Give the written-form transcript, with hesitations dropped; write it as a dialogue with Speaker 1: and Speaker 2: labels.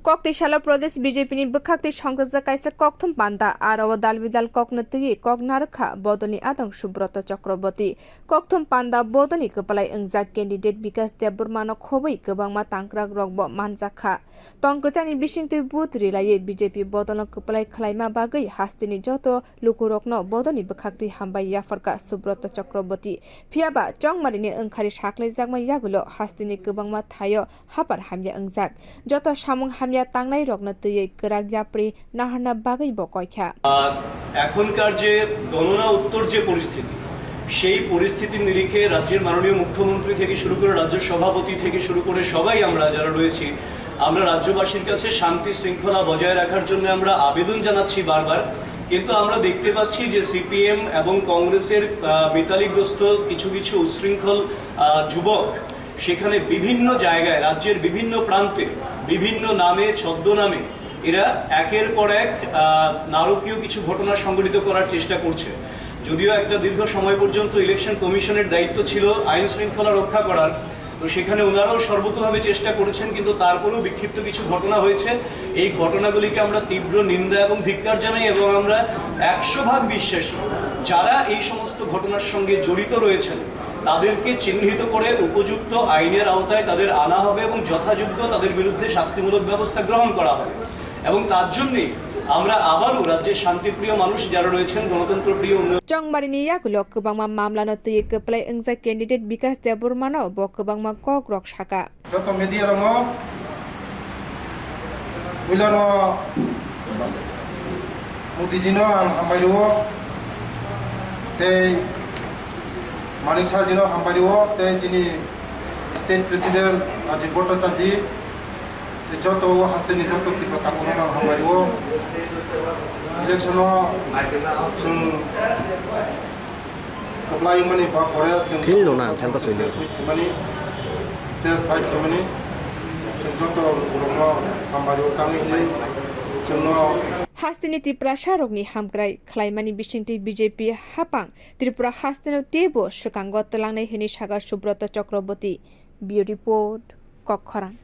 Speaker 1: Koktishala Pradesh BJP ni Bukakti Shankasa Kaisa Kokthum Panda Arawa Dalvidal Koknati Kognarka Bodoni Adang Subroto Chakraborty Kokthum Panda Bodoni Kapalai Angzak candidate because the Burmano Khoboi Kabangma Tankrak Rogbo Manjaka Tongkachani Bishingti Booth Relay BJP Bodono Kapalai Klaima Bagai Hastini Joto Lukurokno Bodoni Bukakti Hambai Yafarka Subroto Chakraborty Piaba Jong Marini Ankari Shakle Zagma Yagulo Hastini Kabangma Tayo Hapar Hamya Angzak Joto Shamung Hamya Tangnai Rogna Tuye Kerak Japri Naharna Bagai Bokoikha
Speaker 2: এখনকার যে গণনা উত্তর যে পরিস্থিতি সেই পরিস্থিতির নিরিখে রাজ্যের মাননীয় মুখ্যমন্ত্রী থেকে শুরু করে রাজ্য সভাপতি থেকে শুরু করে সবাই আমরা যারা রয়েছি আমরা রাজ্যবাসীর কাছে শান্তি শৃঙ্খলা বজায় রাখার জন্য আমরা আবেদন জানাচ্ছি বারবার কিন্তু আমরা দেখতে পাচ্ছি যে সিপিএম এবং কংগ্রেসের বিতালিগ্রস্ত কিছু কিছু উশৃঙ্খল যুবক সেখানে বিভিন্ন জায়গায় রাজ্যের বিভিন্ন প্রান্তে বিভিন্ন নামে ছদ্মনামে এরা একের পর এক নারকীয় কিছু ঘটনা সংঘটিত করার চেষ্টা করছে যদিও একটা দীর্ঘ সময় পর্যন্ত ইলেকশন কমিশনের দায়িত্ব ছিল আইন শৃঙ্খলা রক্ষা করার তো সেখানে ওনারাও সর্বতোভাবে চেষ্টা করেছেন কিন্তু তারপরেও বিক্ষিপ্ত কিছু ঘটনা হয়েছে এই ঘটনাগুলিকে আমরা তীব্র নিন্দা এবং ধিক্কার জানাই এবং আমরা 100% বিশ্বাসী যারা এই সমস্ত ঘটনার সঙ্গে জড়িত রয়েছেন তাদেরকে চিহ্নিত করে উপযুক্ত আইনের আওতায় তাদের আনা হবে এবং যথাযোগ্য তাদের বিরুদ্ধে শাস্তিমূলক ব্যবস্থা গ্রহণ করা হবে এবং তার জন্যই আমরা আবারও রাজ্যের শান্তিপ্রিয় মানুষ যারা রয়েছেন গণতন্ত্রপ্রিয়
Speaker 1: Jongmarini Yagulo Kubangma Mamlano Tuye Kaplai Angzak candidate because the Burmano Bokubangma Kogrok Shaka
Speaker 3: Joto media rango Wilano Mudijino Hambariwo Te Manik Sajino Hambariwo Te Jini State President Ajit Bhattacharya Joto Hasteni Joto Tipata Kono Hambariwo Election Jung Apply money ba Korea Jung
Speaker 4: Kilo na Kanta Soile
Speaker 3: money Test by Germany Joto Romo Hambariwo Tangi Jungno
Speaker 1: Hastini Tripura Sharogni Hamkrai Klaimani Bishingti BJP Hapang Tripura Hastino Tebo Shukangot Langne Hini Shaga Subroto Chakraborty Bio Report Kokkhorang